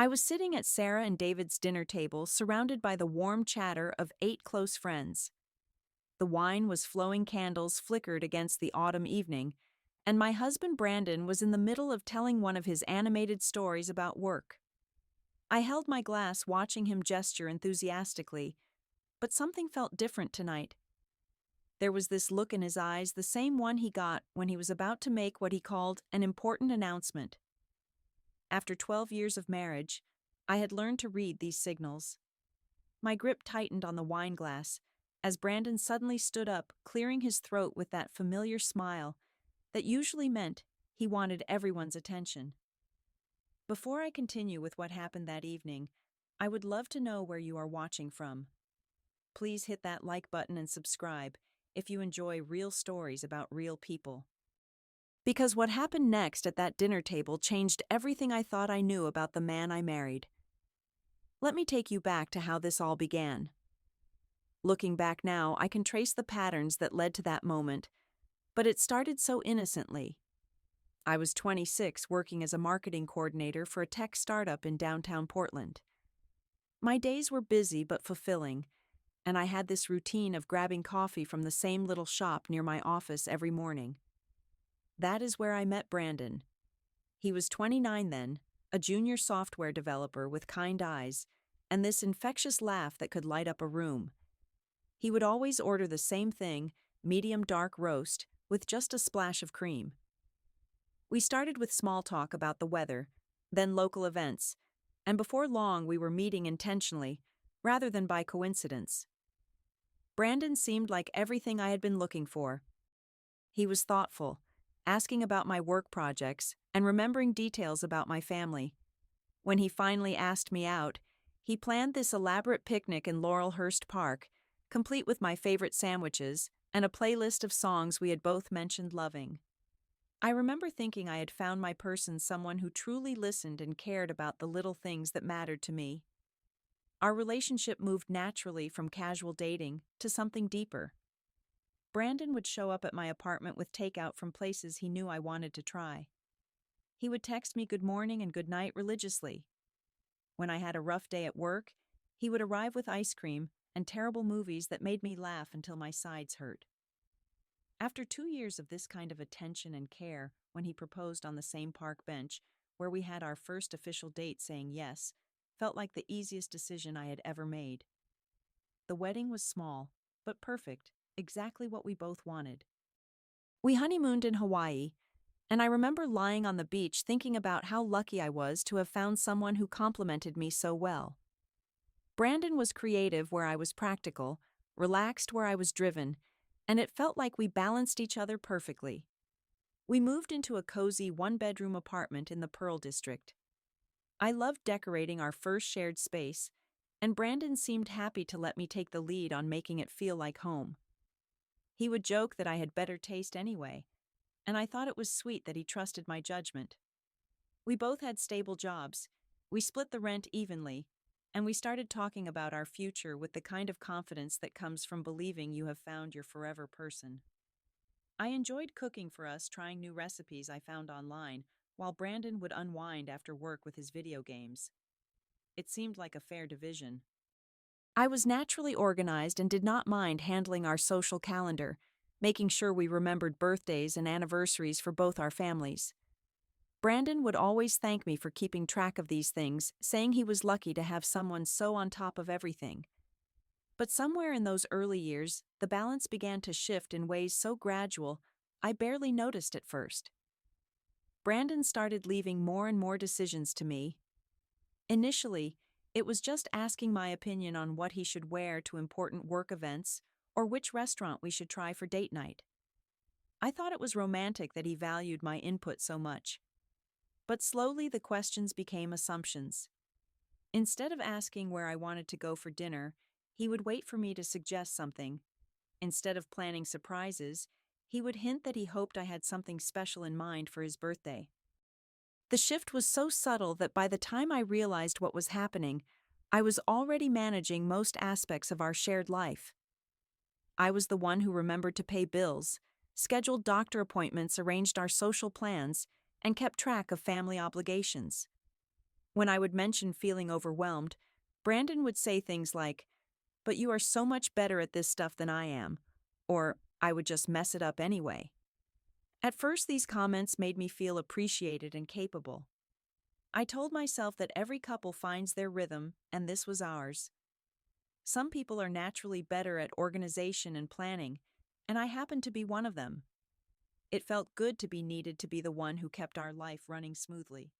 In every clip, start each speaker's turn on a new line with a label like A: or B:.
A: I was sitting at Sarah and David's dinner table, surrounded by the warm chatter of 8 close friends. The wine was flowing, candles flickered against the autumn evening, and my husband Brandon was in the middle of telling one of his animated stories about work. I held my glass, watching him gesture enthusiastically, but something felt different tonight. There was this look in his eyes, the same one he got when he was about to make what he called an important announcement. After 12 years of marriage, I had learned to read these signals. My grip tightened on the wine glass as Brandon suddenly stood up, clearing his throat with that familiar smile that usually meant he wanted everyone's attention. Before I continue with what happened that evening, I would love to know where you are watching from. Please hit that like button and subscribe if you enjoy real stories about real people. Because what happened next at that dinner table changed everything I thought I knew about the man I married. Let me take you back to how this all began. Looking back now, I can trace the patterns that led to that moment, but it started so innocently. I was 26, working as a marketing coordinator for a tech startup in downtown Portland. My days were busy but fulfilling, and I had this routine of grabbing coffee from the same little shop near my office every morning. That is where I met Brandon. He was 29 then, a junior software developer with kind eyes, and this infectious laugh that could light up a room. He would always order the same thing, medium dark roast, with just a splash of cream. We started with small talk about the weather, then local events, and before long we were meeting intentionally, rather than by coincidence. Brandon seemed like everything I had been looking for. He was thoughtful, asking about my work projects and remembering details about my family. When he finally asked me out, he planned this elaborate picnic in Laurelhurst Park, complete with my favorite sandwiches and a playlist of songs we had both mentioned loving. I remember thinking I had found my person, someone who truly listened and cared about the little things that mattered to me. Our relationship moved naturally from casual dating to something deeper. Brandon would show up at my apartment with takeout from places he knew I wanted to try. He would text me good morning and good night religiously. When I had a rough day at work, he would arrive with ice cream and terrible movies that made me laugh until my sides hurt. After 2 years of this kind of attention and care, when he proposed on the same park bench where we had our first official date, saying yes felt like the easiest decision I had ever made. The wedding was small, but perfect, exactly what we both wanted. We honeymooned in Hawaii, and I remember lying on the beach thinking about how lucky I was to have found someone who complimented me so well. Brandon was creative where I was practical, relaxed where I was driven, and it felt like we balanced each other perfectly. We moved into a cozy one-bedroom apartment in the Pearl District. I loved decorating our first shared space, and Brandon seemed happy to let me take the lead on making it feel like home. He would joke that I had better taste anyway, and I thought it was sweet that he trusted my judgment. We both had stable jobs, we split the rent evenly, and we started talking about our future with the kind of confidence that comes from believing you have found your forever person. I enjoyed cooking for us, trying new recipes I found online, while Brandon would unwind after work with his video games. It seemed like a fair division. I was naturally organized and did not mind handling our social calendar, making sure we remembered birthdays and anniversaries for both our families. Brandon would always thank me for keeping track of these things, saying he was lucky to have someone so on top of everything. But somewhere in those early years, the balance began to shift in ways so gradual, I barely noticed at first. Brandon started leaving more and more decisions to me. Initially, it was just asking my opinion on what he should wear to important work events or which restaurant we should try for date night. I thought it was romantic that he valued my input so much. But slowly the questions became assumptions. Instead of asking where I wanted to go for dinner, he would wait for me to suggest something. Instead of planning surprises, he would hint that he hoped I had something special in mind for his birthday. The shift was so subtle that by the time I realized what was happening, I was already managing most aspects of our shared life. I was the one who remembered to pay bills, scheduled doctor appointments, arranged our social plans, and kept track of family obligations. When I would mention feeling overwhelmed, Brandon would say things like, "But you are so much better at this stuff than I am," or "I would just mess it up anyway." At first, these comments made me feel appreciated and capable. I told myself that every couple finds their rhythm, and this was ours. Some people are naturally better at organization and planning, and I happened to be one of them. It felt good to be needed to be the one who kept our life running smoothly.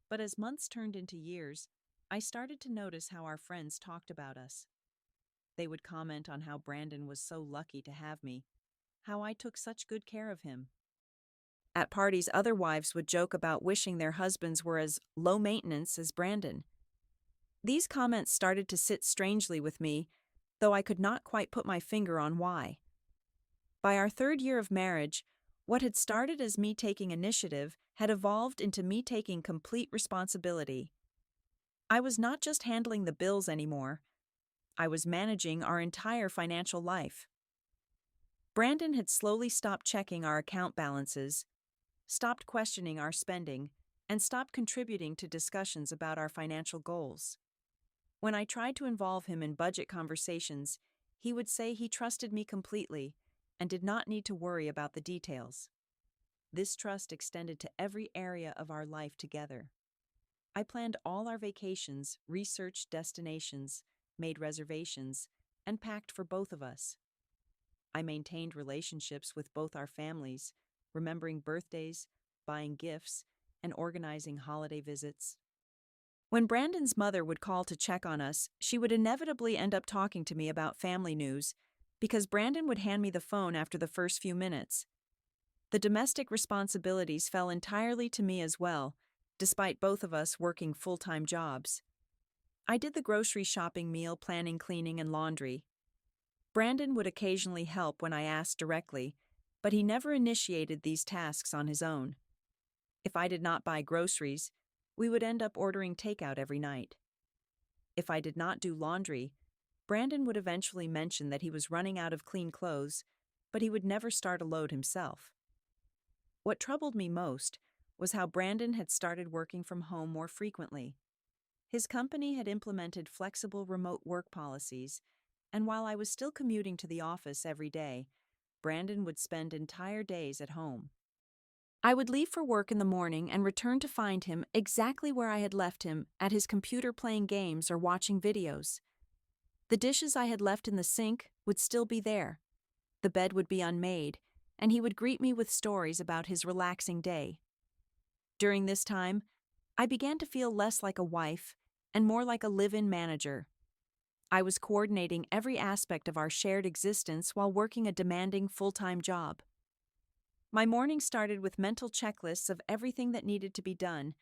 A: But as months turned into years, I started to notice how our friends talked about us. They would comment on how Brandon was so lucky to have me, how I took such good care of him. At parties, other wives would joke about wishing their husbands were as low maintenance as Brandon. These comments started to sit strangely with me, though I could not quite put my finger on why. By our third year of marriage, what had started as me taking initiative had evolved into me taking complete responsibility. I was not just handling the bills anymore, I was managing our entire financial life. Brandon had slowly stopped checking our account balances, stopped questioning our spending, and stopped contributing to discussions about our financial goals. When I tried to involve him in budget conversations, he would say he trusted me completely and did not need to worry about the details. This trust extended to every area of our life together. I planned all our vacations, researched destinations, made reservations, and packed for both of us. I maintained relationships with both our families, remembering birthdays, buying gifts, and organizing holiday visits. When Brandon's mother would call to check on us, she would inevitably end up talking to me about family news, because Brandon would hand me the phone after the first few minutes. The domestic responsibilities fell entirely to me as well, despite both of us working full-time jobs. I did the grocery shopping, meal planning, cleaning, and laundry. Brandon would occasionally help when I asked directly, but he never initiated these tasks on his own. If I did not buy groceries, we would end up ordering takeout every night. If I did not do laundry, Brandon would eventually mention that he was running out of clean clothes, but he would never start a load himself. What troubled me most was how Brandon had started working from home more frequently. His company had implemented flexible remote work policies, and while I was still commuting to the office every day, Brandon would spend entire days at home. I would leave for work in the morning and return to find him exactly where I had left him, at his computer playing games or watching videos. The dishes I had left in the sink would still be there. The bed would be unmade, and he would greet me with stories about his relaxing day. During this time, I began to feel less like a wife and more like a live-in manager. I was coordinating every aspect of our shared existence while working a demanding full-time job. My mornings started with mental checklists of everything that needed to be done,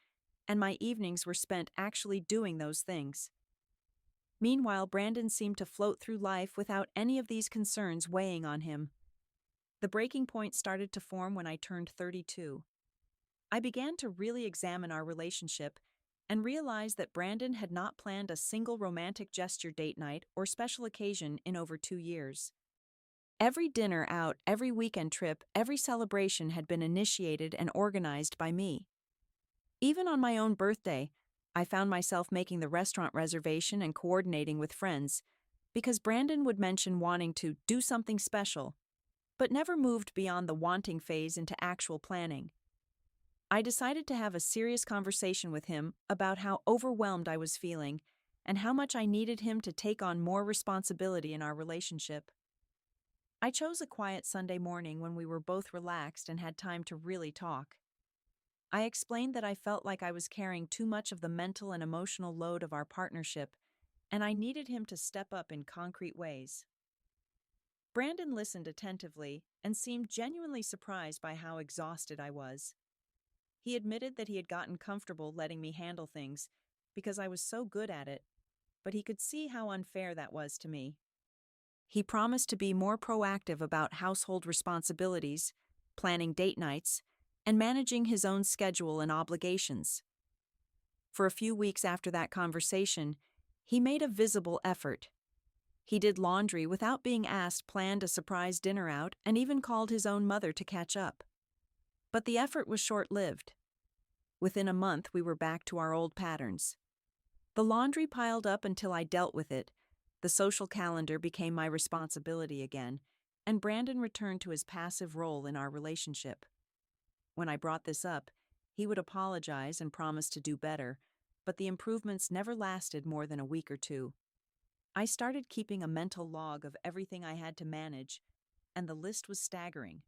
A: and my evenings were spent actually doing those things. Meanwhile, Brandon seemed to float through life without any of these concerns weighing on him. The breaking point started to form when I turned 32. I began to really examine our relationship and realized that Brandon had not planned a single romantic gesture date night or special occasion in over 2 years. Every dinner out, every weekend trip, every celebration had been initiated and organized by me. Even on my own birthday, I found myself making the restaurant reservation and coordinating with friends, because Brandon would mention wanting to do something special, but never moved beyond the wanting phase into actual planning. I decided to have a serious conversation with him about how overwhelmed I was feeling and how much I needed him to take on more responsibility in our relationship. I chose a quiet Sunday morning when we were both relaxed and had time to really talk. I explained that I felt like I was carrying too much of the mental and emotional load of our partnership, and I needed him to step up in concrete ways. Brandon listened attentively and seemed genuinely surprised by how exhausted I was. He admitted that he had gotten comfortable letting me handle things because I was so good at it, but he could see how unfair that was to me. He promised to be more proactive about household responsibilities, planning date nights, and managing his own schedule and obligations. For a few weeks after that conversation, he made a visible effort. He did laundry without being asked, planned a surprise dinner out, and even called his own mother to catch up. But the effort was short-lived. Within a month, we were back to our old patterns. The laundry piled up until I dealt with it. The social calendar became my responsibility again, and Brandon returned to his passive role in our relationship. When I brought this up, he would apologize and promise to do better, but the improvements never lasted more than a week or two. I started keeping a mental log of everything I had to manage, and the list was staggering.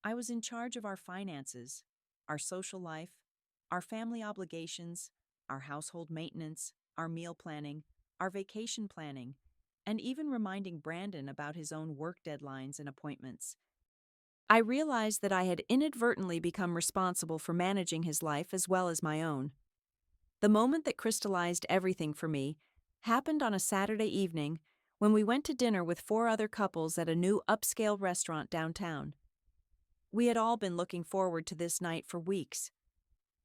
A: I was in charge of our finances, our social life, our family obligations, our household maintenance, our meal planning, our vacation planning, and even reminding Brandon about his own work deadlines and appointments. I realized that I had inadvertently become responsible for managing his life as well as my own. The moment that crystallized everything for me happened on a Saturday evening when we went to dinner with 4 other couples at a new upscale restaurant downtown. We had all been looking forward to this night for weeks.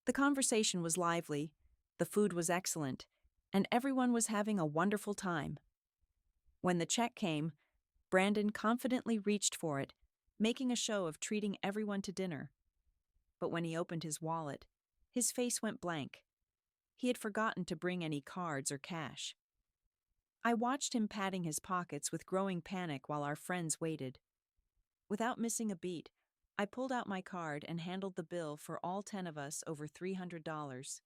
A: The conversation was lively, the food was excellent, and everyone was having a wonderful time. When the check came, Brandon confidently reached for it, making a show of treating everyone to dinner. But when he opened his wallet, his face went blank. He had forgotten to bring any cards or cash. I watched him patting his pockets with growing panic while our friends waited. Without missing a beat, I pulled out my card and handled the bill for all 10 of us over $300.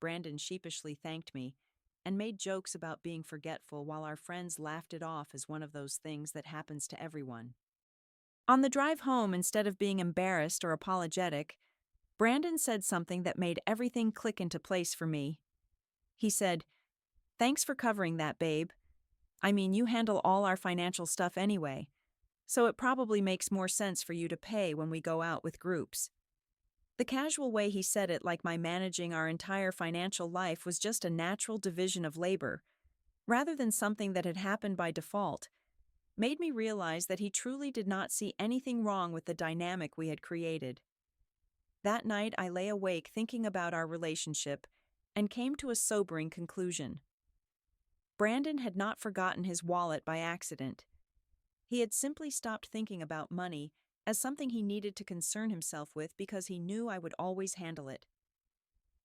A: Brandon sheepishly thanked me and made jokes about being forgetful while our friends laughed it off as one of those things that happens to everyone. On the drive home, instead of being embarrassed or apologetic, Brandon said something that made everything click into place for me. He said, "Thanks for covering that, babe. I mean, you handle all our financial stuff anyway, so it probably makes more sense for you to pay when we go out with groups." The casual way he said it, like my managing our entire financial life was just a natural division of labor, rather than something that had happened by default, made me realize that he truly did not see anything wrong with the dynamic we had created. That night, I lay awake thinking about our relationship and came to a sobering conclusion. Brandon had not forgotten his wallet by accident. He had simply stopped thinking about money as something he needed to concern himself with because he knew I would always handle it.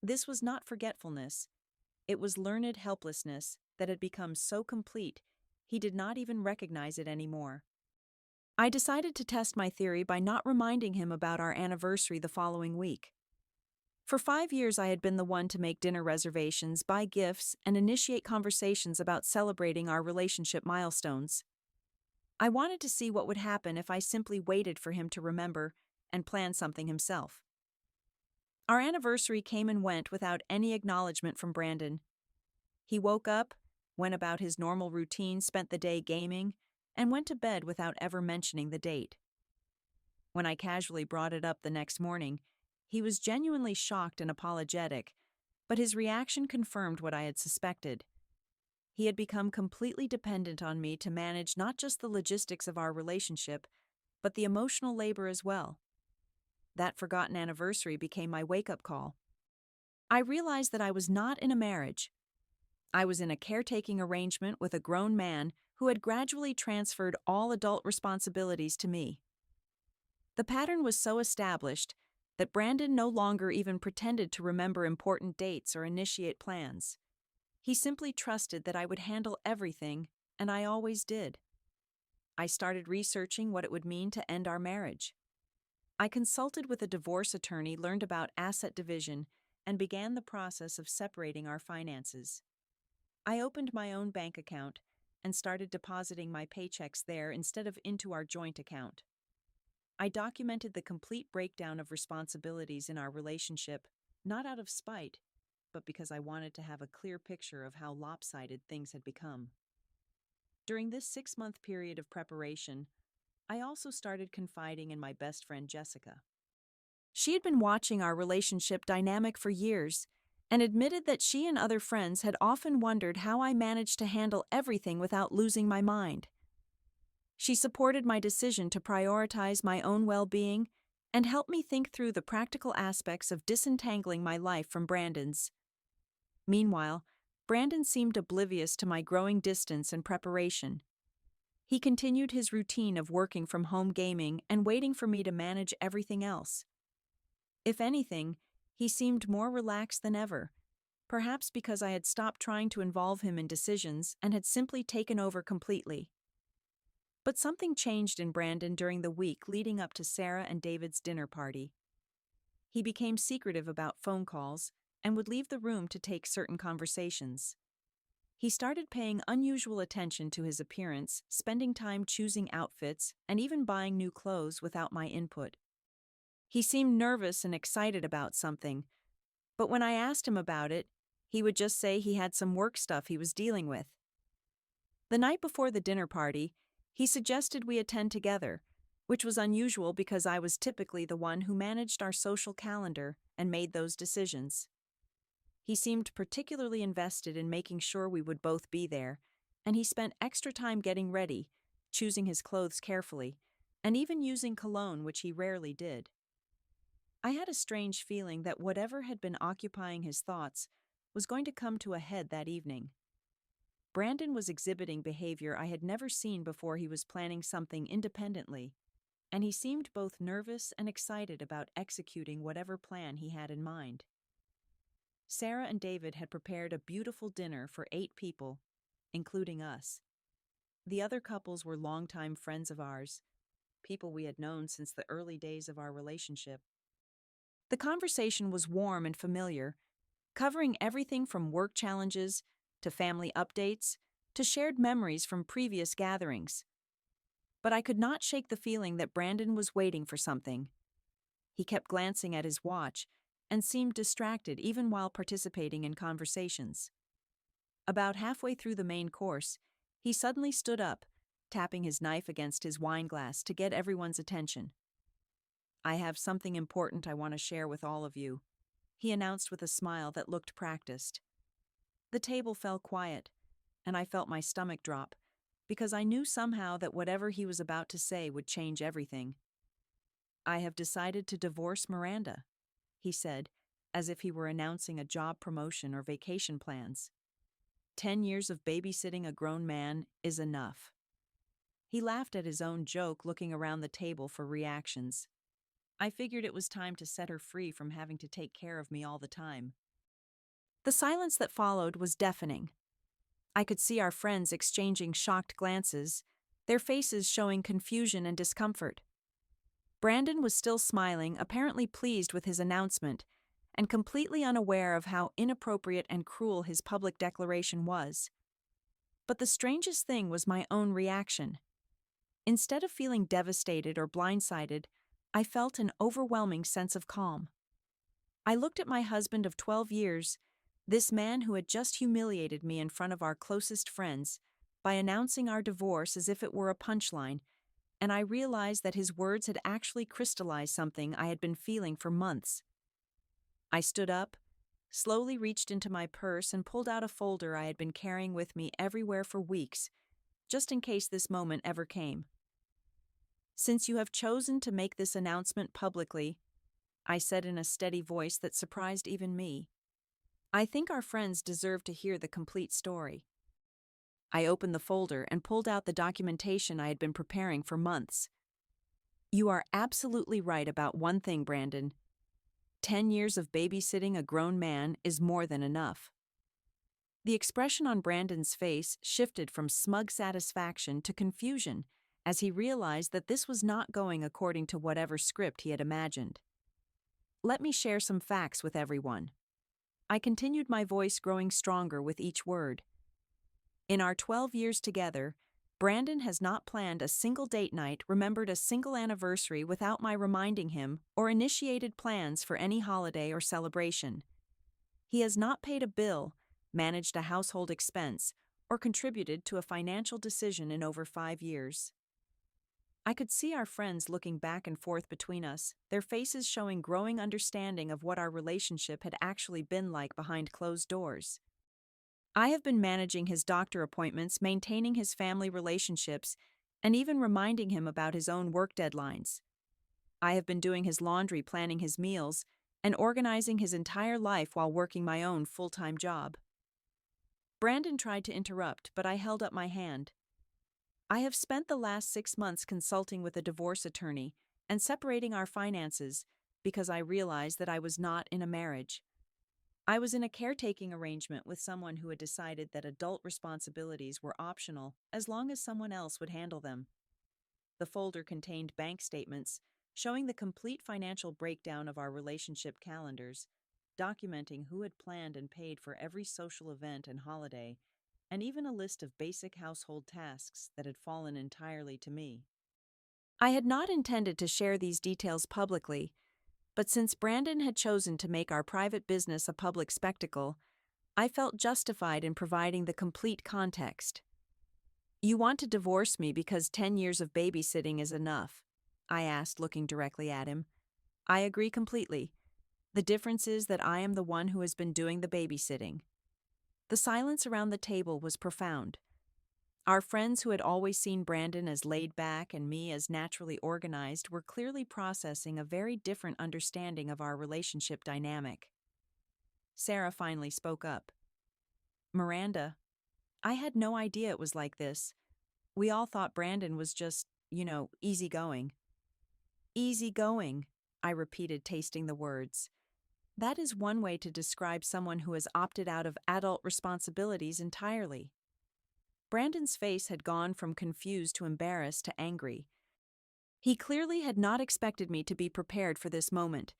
A: This was not forgetfulness. It was learned helplessness that had become so complete he did not even recognize it anymore. I decided to test my theory by not reminding him about our anniversary the following week. For 5 years, I had been the one to make dinner reservations, buy gifts, and initiate conversations about celebrating our relationship milestones. I wanted to see what would happen if I simply waited for him to remember and plan something himself. Our anniversary came and went without any acknowledgement from Brandon. He woke up, went about his normal routine, spent the day gaming, and went to bed without ever mentioning the date. When I casually brought it up the next morning, he was genuinely shocked and apologetic, but his reaction confirmed what I had suspected. He had become completely dependent on me to manage not just the logistics of our relationship, but the emotional labor as well. That forgotten anniversary became my wake-up call. I realized that I was not in a marriage. I was in a caretaking arrangement with a grown man who had gradually transferred all adult responsibilities to me. The pattern was so established that Brandon no longer even pretended to remember important dates or initiate plans. He simply trusted that I would handle everything, and I always did. I started researching what it would mean to end our marriage. I consulted with a divorce attorney, learned about asset division, and began the process of separating our finances. I opened my own bank account and started depositing my paychecks there instead of into our joint account. I documented the complete breakdown of responsibilities in our relationship, not out of spite, but because I wanted to have a clear picture of how lopsided things had become. During this 6-month period of preparation, I also started confiding in my best friend Jessica. She had been watching our relationship dynamic for years and admitted that she and other friends had often wondered how I managed to handle everything without losing my mind. She supported my decision to prioritize my own well-being and helped me think through the practical aspects of disentangling my life from Brandon's. Meanwhile, Brandon seemed oblivious to my growing distance and preparation. He continued his routine of working from home gaming and waiting for me to manage everything else. If anything, He seemed more relaxed than ever, perhaps because I had stopped trying to involve him in decisions and had simply taken over completely. But something changed in Brandon during the week leading up to Sarah and David's dinner party. He became secretive about phone calls and would leave the room to take certain conversations. He started paying unusual attention to his appearance, spending time choosing outfits, and even buying new clothes without my input. He seemed nervous and excited about something, but when I asked him about it, he would just say he had some work stuff he was dealing with. The night before the dinner party, he suggested we attend together, which was unusual because I was typically the one who managed our social calendar and made those decisions. He seemed particularly invested in making sure we would both be there, and he spent extra time getting ready, choosing his clothes carefully, and even using cologne, which he rarely did. I had a strange feeling that whatever had been occupying his thoughts was going to come to a head that evening. Brandon was exhibiting behavior I had never seen before he was planning something independently, and he seemed both nervous and excited about executing whatever plan he had in mind. Sarah and David had prepared a beautiful dinner for 8 people, including us. The other couples were longtime friends of ours, people we had known since the early days of our relationship. The conversation was warm and familiar, covering everything from work challenges to family updates to shared memories from previous gatherings. But I could not shake the feeling that Brandon was waiting for something. He kept glancing at his watch and seemed distracted even while participating in conversations. About halfway through the main course, he suddenly stood up, tapping his knife against his wine glass to get everyone's attention. "I have something important I want to share with all of you," he announced with a smile that looked practiced. The table fell quiet, and I felt my stomach drop, because I knew somehow that whatever he was about to say would change everything. "I have decided to divorce Miranda," he said, as if he were announcing a job promotion or vacation plans. 10 years of babysitting a grown man is enough." He laughed at his own joke, looking around the table for reactions. I figured it was time to set her free from having to take care of me all the time. The silence that followed was deafening. I could see our friends exchanging shocked glances, their faces showing confusion and discomfort. Brandon was still smiling, apparently pleased with his announcement, and completely unaware of how inappropriate and cruel his public declaration was. But the strangest thing was my own reaction. Instead of feeling devastated or blindsided, I felt an overwhelming sense of calm. I looked at my husband of 12 years, this man who had just humiliated me in front of our closest friends by announcing our divorce as if it were a punchline, and I realized that his words had actually crystallized something I had been feeling for months. I stood up, slowly reached into my purse and pulled out a folder I had been carrying with me everywhere for weeks, just in case this moment ever came. "Since you have chosen to make this announcement publicly," I said in a steady voice that surprised even me, "I think our friends deserve to hear the complete story." I opened the folder and pulled out the documentation I had been preparing for months. "You are absolutely right about one thing, Brandon. 10 years of babysitting a grown man is more than enough." The expression on Brandon's face shifted from smug satisfaction to confusion as he realized that this was not going according to whatever script he had imagined. "Let me share some facts with everyone." I continued, my voice growing stronger with each word. "In our 12 years together, Brandon has not planned a single date night, remembered a single anniversary without my reminding him, or initiated plans for any holiday or celebration. He has not paid a bill, managed a household expense, or contributed to a financial decision in over 5 years. I could see our friends looking back and forth between us, their faces showing growing understanding of what our relationship had actually been like behind closed doors. I have been managing his doctor appointments, maintaining his family relationships, and even reminding him about his own work deadlines. I have been doing his laundry, planning his meals, and organizing his entire life while working my own full-time job." Brandon tried to interrupt, but I held up my hand. "I have spent the last 6 months consulting with a divorce attorney and separating our finances because I realized that I was not in a marriage. I was in a caretaking arrangement with someone who had decided that adult responsibilities were optional as long as someone else would handle them. The folder contained bank statements showing the complete financial breakdown of our relationship calendars, documenting who had planned and paid for every social event and holiday, and even a list of basic household tasks that had fallen entirely to me. I had not intended to share these details publicly, but since Brandon had chosen to make our private business a public spectacle, I felt justified in providing the complete context. "You want to divorce me because 10 years of babysitting is enough?" I asked, looking directly at him. "I agree completely. The difference is that I am the one who has been doing the babysitting." The silence around the table was profound. Our friends who had always seen Brandon as laid back and me as naturally organized were clearly processing a very different understanding of our relationship dynamic. Sarah finally spoke up. "Miranda, I had no idea it was like this. We all thought Brandon was just, easygoing." "Easygoing," I repeated, tasting the words. That is one way to describe someone who has opted out of adult responsibilities entirely. Brandon's face had gone from confused to embarrassed to angry. He clearly had not expected me to be prepared for this moment,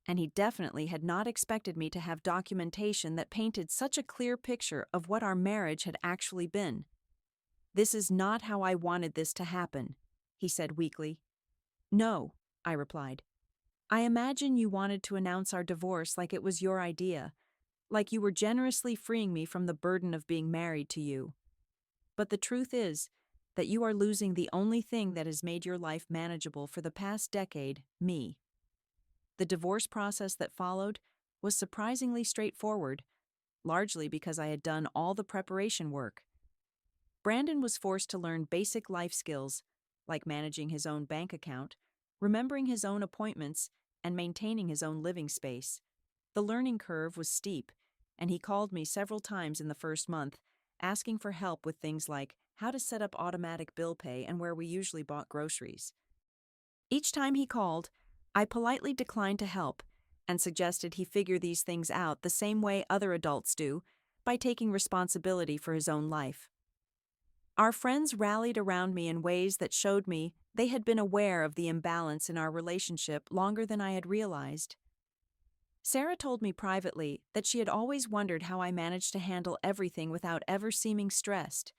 A: and he definitely had not expected me to have documentation that painted such a clear picture of what our marriage had actually been. "This is not how I wanted this to happen," he said weakly. "No," I replied. "I imagine you wanted to announce our divorce like it was your idea, like you were generously freeing me from the burden of being married to you. But the truth is that you are losing the only thing that has made your life manageable for the past decade, me." The divorce process that followed was surprisingly straightforward, largely because I had done all the preparation work. Brandon was forced to learn basic life skills, like managing his own bank account, remembering his own appointments, and maintaining his own living space. The learning curve was steep, and he called me several times in the first month, asking for help with things like how to set up automatic bill pay and where we usually bought groceries. Each time he called, I politely declined to help and suggested he figure these things out the same way other adults do, by taking responsibility for his own life. Our friends rallied around me in ways that showed me they had been aware of the imbalance in our relationship longer than I had realized. Sarah told me privately that she had always wondered how I managed to handle everything without ever seeming stressed,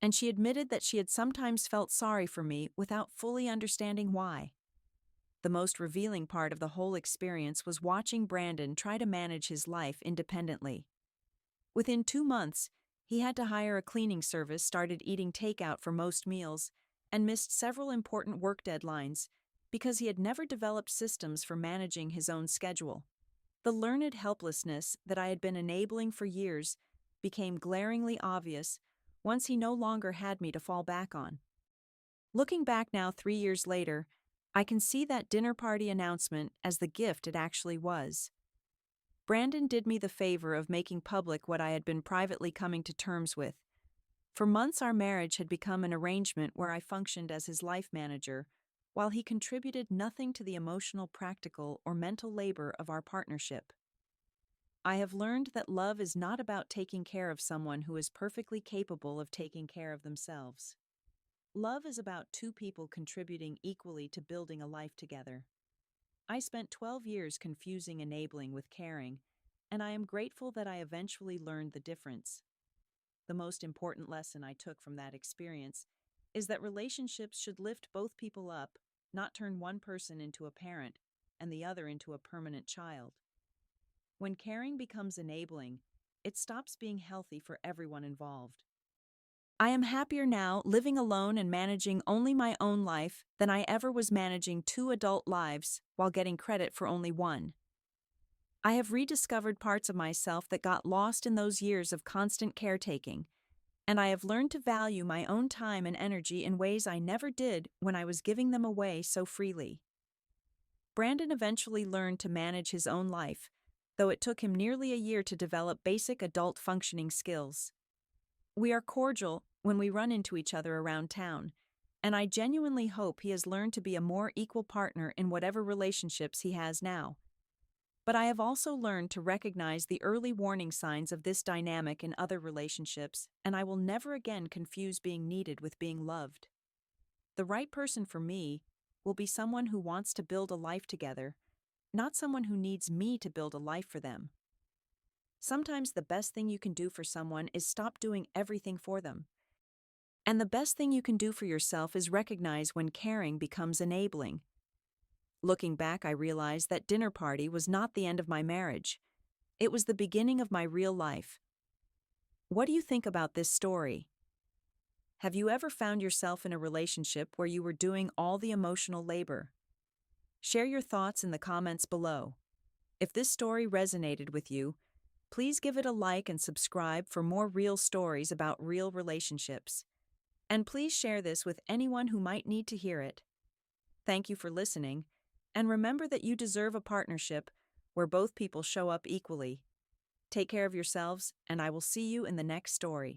A: and she admitted that she had sometimes felt sorry for me without fully understanding why. The most revealing part of the whole experience was watching Brandon try to manage his life independently. Within 2 months, he had to hire a cleaning service, started eating takeout for most meals, and missed several important work deadlines because he had never developed systems for managing his own schedule. The learned helplessness that I had been enabling for years became glaringly obvious once he no longer had me to fall back on. Looking back now 3 years later, I can see that dinner party announcement as the gift it actually was. Brandon did me the favor of making public what I had been privately coming to terms with. For months, our marriage had become an arrangement where I functioned as his life manager, while he contributed nothing to the emotional, practical, or mental labor of our partnership. I have learned that love is not about taking care of someone who is perfectly capable of taking care of themselves. Love is about two people contributing equally to building a life together. I spent 12 years confusing enabling with caring, and I am grateful that I eventually learned the difference. The most important lesson I took from that experience is that relationships should lift both people up, not turn one person into a parent and the other into a permanent child. When caring becomes enabling, it stops being healthy for everyone involved. I am happier now living alone and managing only my own life than I ever was managing 2 adult lives while getting credit for only one. I have rediscovered parts of myself that got lost in those years of constant caretaking, and I have learned to value my own time and energy in ways I never did when I was giving them away so freely. Brandon eventually learned to manage his own life, though it took him nearly a year to develop basic adult functioning skills. We are cordial when we run into each other around town, and I genuinely hope he has learned to be a more equal partner in whatever relationships he has now. But I have also learned to recognize the early warning signs of this dynamic in other relationships, and I will never again confuse being needed with being loved. The right person for me will be someone who wants to build a life together, not someone who needs me to build a life for them. Sometimes the best thing you can do for someone is stop doing everything for them. And the best thing you can do for yourself is recognize when caring becomes enabling. Looking back, I realized that dinner party was not the end of my marriage. It was the beginning of my real life. What do you think about this story? Have you ever found yourself in a relationship where you were doing all the emotional labor? Share your thoughts in the comments below. If this story resonated with you, please give it a like and subscribe for more real stories about real relationships. And please share this with anyone who might need to hear it. Thank you for listening, and remember that you deserve a partnership where both people show up equally. Take care of yourselves, and I will see you in the next story.